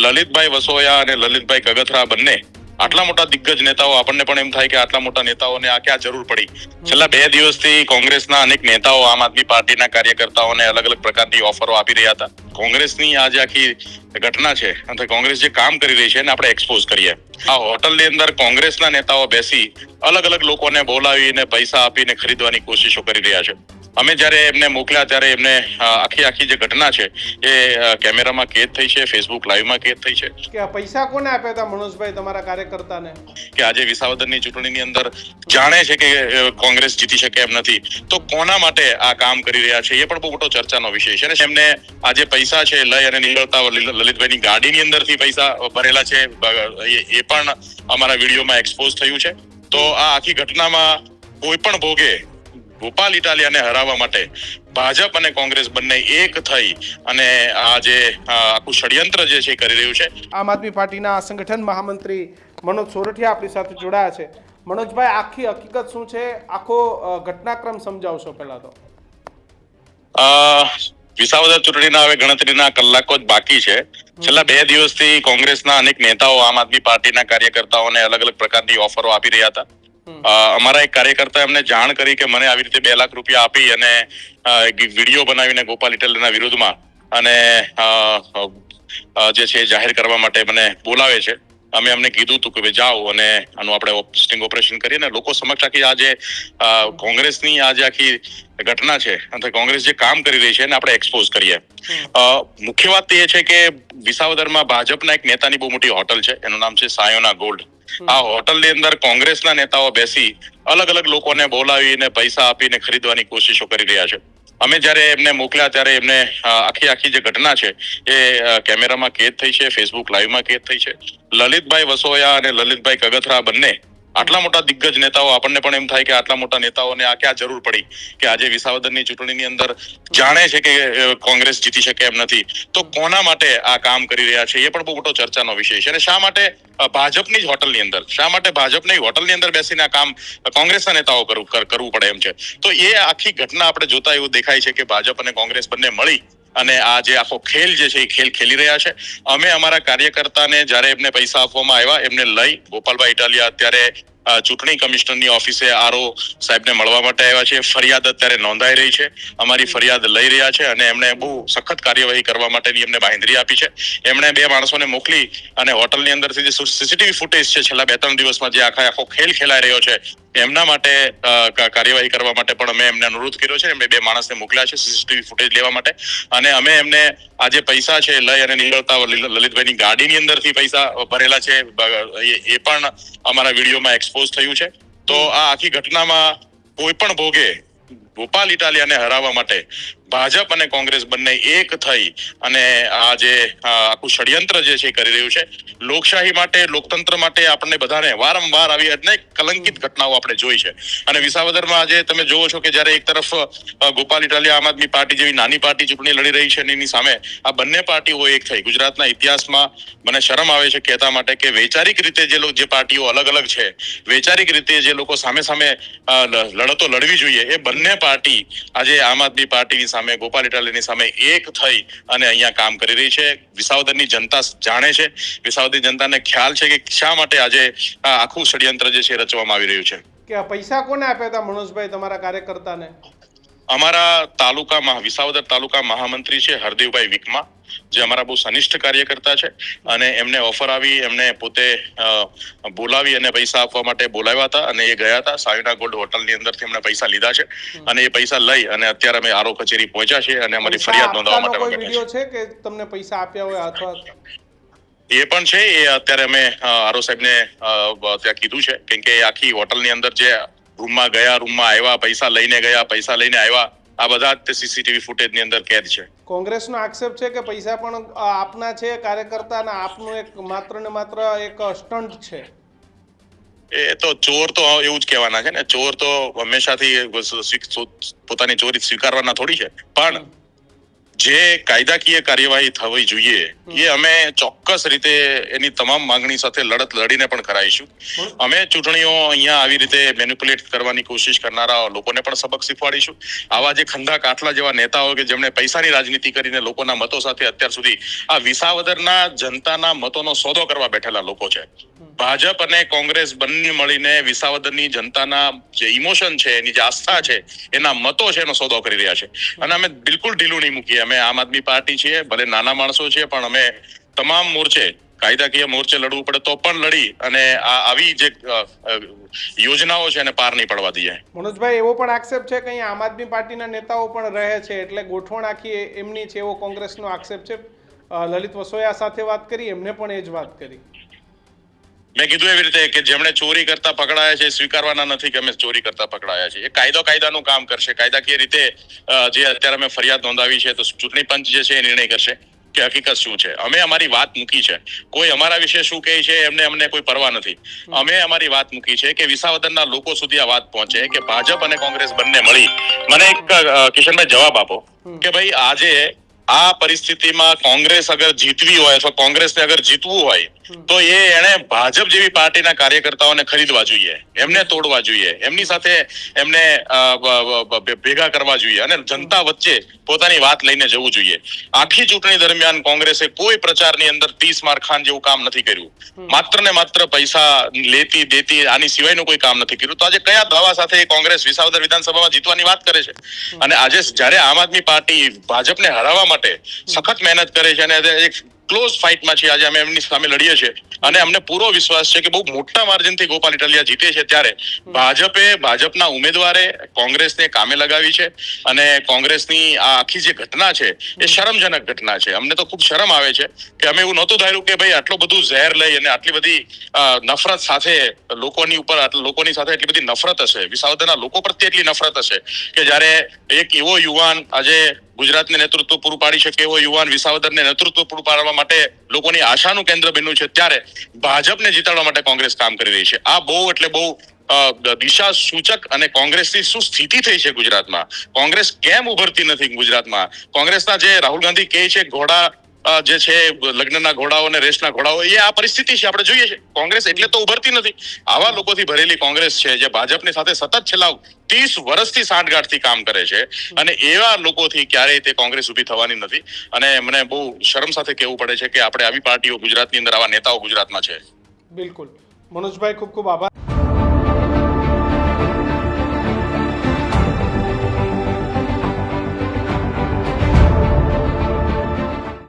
લલિતભાઈ વસોયા અને લલિતભાઈ કગથરા બંને આટલા મોટા દિગ્ગજ નેતાઓ, આપણને પણ એમ થાય કે આટલા મોટા નેતાઓને આ ક્યાં જરૂર પડી. છેલ્લા 2 દિવસથી કોંગ્રેસના અનેક નેતાઓ આમ આદમી પાર્ટીના કાર્યકર્તાઓને અલગ અલગ પ્રકારની ઓફરો આપી રહ્યા હતા. કોંગ્રેસની આ જે આખી ઘટના છે અને કોંગ્રેસ જે કામ કરી રહી છે એને આપણે એક્સપોઝ કરીએ. આ હોટલની અંદર કોંગ્રેસના નેતાઓ બેસી અલગ અલગ લોકોને બોલાવીને પૈસા આપીને ખરીદવાની કોશિશો કરી રહ્યા છે. અમે જ્યારે એમને મોકલ્યા ત્યારે એમને આખી જે ઘટના છે એ કેમેરામાં કેદ થઈ છે, ફેસબુક લાઈવમાં કેદ થઈ છે. કે આ પૈસા કોને આપ્યા હતા મનોજભાઈ તમારા કાર્યકર્તાને? કે આજે વિસાવદરની ચૂંટણીની અંદર જાણે છે કે કોંગ્રેસ જીતી શકે એમ નથી, તો કોના માટે આ કામ કરી રહ્યા છે એ પણ બહુ મોટો ચર્ચાનો વિષય છે. અને એમને આજે પૈસા છે લઈ અને નીકળતા લલિતભાઈની ગાડીની અંદરથી પૈસા ભરેલા છે એ પણ અમારા વિડીયોમાં એક્સપોઝ થયું છે. તો આ આખી ઘટનામાં કોઈ પણ ભોગે ગોપાલ ઇટાલિયાને હરાવવા માટે ભાજપ અને કોંગ્રેસ બંને એક થઈ અને આ જે આખું ષડયંત્ર જે છે કરી રહ્યું છે. આમ આદમી પાર્ટીના સંગઠન મહામંત્રી મનોજ સોરઠિયા આપણી સાથે જોડાયા છે. મનોજભાઈ, આખી હકીકત શું છે? આખો ઘટનાક્રમ સમજાવશો પહેલા તો. વિસાવદર ચૂંટણીના હવે ગણતરીના કલાકો જ બાકી છે. છેલ્લા 2 દિવસથી કોંગ્રેસના અનેક નેતાઓ આમ આદમી પાર્ટીના કાર્યકર્તાઓને અલગ અલગ પ્રકારની ઓફરો આપી રહ્યા હતા. અમારા એક કાર્યકર્તા એમને જાણ કરી કે મને આવી રીતે 2 લાખ રૂપિયા આપી અને વિડીયો બનાવીને ગોપાલ ઇટાલિયાના વિરુદ્ધમાં અને જે છે જાહેર કરવા માટે મને બોલાવે છે. અમે અમને કીધું હતું કે જાઓ અને આનું આપણે સ્ટિંગ ઓપરેશન કરીએ ને લોકો સમક્ષ આખી આ જે કોંગ્રેસની આ જે આખી ઘટના છે અને કોંગ્રેસ જે કામ કરી રહી છે એને આપણે એક્સપોઝ કરીએ. મુખ્ય વાત એ છે કે વિસાવદરમાં ભાજપના એક નેતાની બહુ મોટી હોટલ છે, એનું નામ છે સાયોના ગોલ્ડ. આ હોટલની અંદર કોંગ્રેસના નેતાઓ બેસી અલગ અલગ લોકોને બોલાવીને પૈસા આપીને ખરીદવાની કોશિશો કરી રહ્યા છે. અમે જ્યારે એમને મોકલ્યા ત્યારે એમને આખી જે ઘટના છે એ કેમેરામાં કેદ થઈ છે, ફેસબુક લાઈવમાં કેદ થઈ છે. લલિતભાઈ વસોયા અને લલિતભાઈ કગથરા બંને આટલા મોટા દિગ્ગજ નેતાઓ, આપણને પણ એમ થાય કે આટલા મોટા નેતાઓને આ ક્યાં જરૂર પડી કે આજે વિસાવદરની ચૂંટણીની અંદર જાણે છે કે કોંગ્રેસ જીતી શકે એમ નથી, તો કોના માટે આ કામ કરી રહ્યા છે એ પણ બહુ મોટો ચર્ચાનો વિષય છે. અને શા માટે ભાજપની જ હોટલની અંદર, શા માટે ભાજપની હોટલની અંદર બેસીને આ કામ કોંગ્રેસના નેતાઓ કરવું પડે એમ છે? તો એ આખી ઘટના આપણે જોતા એવું દેખાય છે કે ભાજપ અને કોંગ્રેસ બંને મળી અને આ જે આખો ખેલ જે છે એ ખેલ ખેલી રહ્યા છે. અમે અમારા કાર્યકર્તાને જ્યારે એમને પૈસા આપવામાં આવ્યા એમને લઈ ગોપાલભાઈ ઇટાલિયા અત્યારે ચૂંટણી કમિશનરની ઓફિસે આરઓ સાહેબને મળવા માટે આવ્યા છે. ફરિયાદ અત્યારે નોંધાઈ રહી છે, અમારી ફરિયાદ લઈ રહ્યા છે અને એમણે બહુ સખત કાર્યવાહી કરવા માટેની એમને બાંહેધરી આપી છે. એમણે 2 માણસોને મોકલી અને હોટલની અંદરથી જે સીસીટીવી ફૂટેજ છે છેલ્લા 2-3 દિવસમાં જે આખો ખેલ ખેલાઈ રહ્યો છે એમના માટે કાર્યવાહી કરવા માટે પણ અમે એમને અનુરોધ કર્યો છે. એમણે 2 માણસને મોકલ્યા છે સીસીટીવી ફૂટેજ લેવા માટે અને અમે એમને આ જે પૈસા છે લઈ અને નીકળતા લલિતભાઈની ગાડીની અંદરથી પૈસા ભરેલા છે એ પણ અમારા વિડીયોમાં એક્સપોઝ થયું છે. તો આ આખી ઘટનામાં કોઈ પણ ભોગે ગોપાલ ઇટાલિયાને હરાવવા માટે ભાજપ અને કોંગ્રેસ બંને એક થઈ અને આ જે આખું ષડયંત્ર જે છે કરી રહ્યું છે. લોકશાહી માટે, લોકતંત્ર માટે આપણને બધાને વારંવાર આવી અનેક કલંકિત ઘટનાઓ આપણે જોઈ છે. અને વિસાવદરમાં આજે તમે જોવો છો કે જ્યારે એક તરફ ગોપાલ ઇટાલિયા આમ આદમી પાર્ટી જેવી નાની પાર્ટી ચૂંટણી લડી રહી છે અને એની સામે આ બંને પાર્ટીઓ એક થઈ. ગુજરાતના ઇતિહાસમાં મને શરમ આવે છે કહેતા માટે કે વૈચારિક રીતે જે પાર્ટીઓ અલગ અલગ છે, વૈચારિક રીતે જે લોકો સામે લડતો લડવી જોઈએ, એ બંને પાર્ટી આજે આમ આદમી પાર્ટીની સામે, ગોપાલ ઇટાલિયાની સામે એક થઈ અને અહીંયા કામ કરી રહી છે. વિસાવદરની જનતા જાણે છે, વિસાવદરની જનતાને ખ્યાલ છે કે શા માટે આજે આખું ષડયંત્ર જે છે રચવામાં આવી રહ્યું છે. કે આ પૈસા કોને આપ્યા હતા મનોજભાઈ તમારા કાર્યકર્તાને? અમારા વિસાવદર તાલુકા મહામંત્રી છે હરદેવભાઈ વિકમા, જે અમારા બહુ સનિષ્ઠ કાર્યકર્તા છે અને એમને ઓફર આવી, એમને પોતે બોલાવી અને પૈસા આપવા માટે બોલાવ્યા હતા અને એ ગયા હતા. સાયોના ગોલ્ડ હોટલની અંદરથી એમણે પૈસા લીધા છે અને એ પૈસા લઈ અને અત્યારે અમે આરઓ કચેરી પહોંચ્યા છે અને અમારી ફરિયાદ નોંધવા માટે કોઈ વિડિયો છે કે તમને પૈસા આપ્યા હોય અથવા? એ પણ છે, એ અત્યારે અમે આરઓ સાહેબને ત્યાં કીધું છે કેમ કે આખી હોટલની અંદર જે રૂમમાં ગયા, રૂમમાં આવ્યા, પૈસા લઈને ગયા, પૈસા લઈને આવ્યા, આ બધા જ સીસીટીવી ફૂટેજની અંદર કેદ છે. કોંગ્રેસનો આક્ષેપ છે કે પૈસા પણ આપના છે કાર્યકર્તાના, આપનું એક માત્ર ને માત્ર એક સ્ટન્ટ છે. એ તો ચોર તો એવું જ કહેવાના છે ને, ચોર તો હંમેશાથી પોતાની ચોરી સ્વીકારવાના થોડી છે, પણ જે કાયદાકીય કાર્યવાહી થવી જોઈએ એ અમે ચોક્કસ રીતે એની તમામ માંગણી સાથે લડત લડીને પણ કરાવીશું. અમે ચૂંટણીઓ અહીંયા આવી રીતે મેનિપ્યુલેટ કરવાની કોશિશ કરનારા લોકોને પણ સબક શીખવાડીશું. આવા જે ખંડા કાટલા જેવા નેતાઓ કે જેમણે પૈસાની રાજનીતિ કરીને લોકોના મતો સાથે અત્યાર સુધી આ વિસાવદરના જનતાના મતોનો સોદો કરવા બેઠેલા લોકો છે. ભાજપ અને કોંગ્રેસ બંને મળીને વિસાવદરની જનતાના જે ઇમોશન છે, એની જે આસ્થા છે, એના મતો છે, એનો સોદો કરી રહ્યા છે. અને અમે બિલકુલ ઢીલું નહીં મૂકીએ. અમે આમ આદમી પાર્ટી છીએ, ભલે નાના માણસો છીએ, પણ અમે તમામ મોરચે કાયદાકીય મોરચે લડવું પડે તો પણ લડી અને આવી જે યોજનાઓ છે એને પાર નહીં પડવા દઈએ. મનોજભાઈ, એવો પણ આક્ષેપ છે કે અહીંયા આમ આદમી પાર્ટીના નેતાઓ પણ રહે છે, એટલે ગોઠવણ આખી એમની છે, એવો કોંગ્રેસનો આક્ષેપ છે. લલિત વસોયા સાથે વાત કરી, એમને પણ એ જ વાત કરી. મેં કીધું એવી રીતે કે જેમણે ચોરી કરતા પકડાયા છે સ્વીકારવાના નથી કે અમે ચોરી કરતા પકડાયા છે. એ કાયદાનું કામ કરશે. કાયદાકીય રીતે જે અત્યારે અમે ફરિયાદ નોંધાવી છે તો ચૂંટણી પંચ જે છે એ નિર્ણય કરશે કે હકીકત શું છે. અમે અમારી વાત મૂકી છે. કોઈ અમારા વિશે શું કહે છે અમને કોઈ પરવા નથી. અમે અમારી વાત મૂકી છે કે વિસાવદરના લોકો સુધી આ વાત પહોંચે કે ભાજપ અને કોંગ્રેસ બંને મળી. મને એક કિશનભાઈ જવાબ આપો કે ભાઈ આજે આ પરિસ્થિતિમાં કોંગ્રેસ અગર જીતવી હોય અથવા કોંગ્રેસને અગર જીતવું હોય તો એને ભાજપ જેવી પાર્ટીના કાર્યકર્તાઓને ખરીદવા જોઈએ, એમને તોડવા જોઈએ, એમની સાથે એમને ભેગા કરવા જોઈએ અને જનતા વચ્ચે પોતાની વાત લઈને જવું જોઈએ. આખી ચૂંટણી દરમિયાન કોંગ્રેસે કોઈ પ્રચારની અંદર 30 માર ખાન જેવું કામ નથી કર્યું. માત્ર ને માત્ર પૈસા લેતી દેતી આની સિવાયનું કોઈ કામ નથી કર્યું. તો આજે કયા દાવા સાથે કોંગ્રેસ વિસાવદર વિધાનસભામાં જીતવાની વાત કરે છે? અને આજે જ્યારે આમ આદમી પાર્ટી ભાજપને હરાવવા માટે સખત મહેનત કરે છે અને એક ક્લોઝ ફાઇટમાં છે, આજે અમે એમની સામે લડીએ છીએ અને અમને પૂરો વિશ્વાસ છે કે બહુ મોટા માર્જિનથી ગોપાલ ઇટાલિયા જીતે છે, ત્યારે ભાજપના ઉમેદવારે કોંગ્રેસને કામે લગાવી છે અને કોંગ્રેસની આ આખી જે ઘટના છે એ શરમજનક ઘટના છે. અમને તો ખૂબ શરમ આવે છે કે અમે એવું નહોતું ધાર્યું કે ભાઈ આટલું બધું ઝેર લઈ અને આટલી બધી નફરત સાથે લોકોની સાથે એટલી બધી નફરત હશે, વિસાવદરના લોકો પ્રત્યે એટલી નફરત હશે કે જ્યારે એક એવો યુવાન આજે ગુજરાતને નેતૃત્વ પૂરું પાડી શકે, એવો યુવાન વિસાવદરને નેતૃત્વ પૂરું પાડવા માટે લોકોની આશાનું કેન્દ્ર બન્યું છે, ત્યારે ભાજપને જીતાડવા માટે કોંગ્રેસ કામ કરી રહી છે. આ બહુ એટલે બહુ દિશા સૂચક અને કોંગ્રેસની શું સ્થિતિ થઈ છે ગુજરાતમાં, કોંગ્રેસ કેમ ઉભરતી નથી ગુજરાતમાં, કોંગ્રેસના જે રાહુલ ગાંધી કહે છે ઘોડા જે છે લગ્નના ઘોડાઓ અને રેસના ઘોડાઓ, એ આ પરિસ્થિતિ છે. આપણે જોઈએ છે કોંગ્રેસ એટલે તો ઉભરતી નથી. આવા લોકોથી ભરેલી કોંગ્રેસ છે જે ભાજપની સાથે સતત છેલ્લા 30 વર્ષથી સાંઠગાંઠથી કામ કરે છે અને એવા લોકોથી ક્યારેય તે કોંગ્રેસ ઊભી થવાની નથી. અને મને બહુ શરમ સાથે કહેવું પડે છે કે આપણે આવી પાર્ટીઓ ગુજરાતની અંદર, આવા નેતાઓ ગુજરાતમાં છે. બિલકુલ. મનોજભાઈ, ખૂબ ખૂબ આભાર.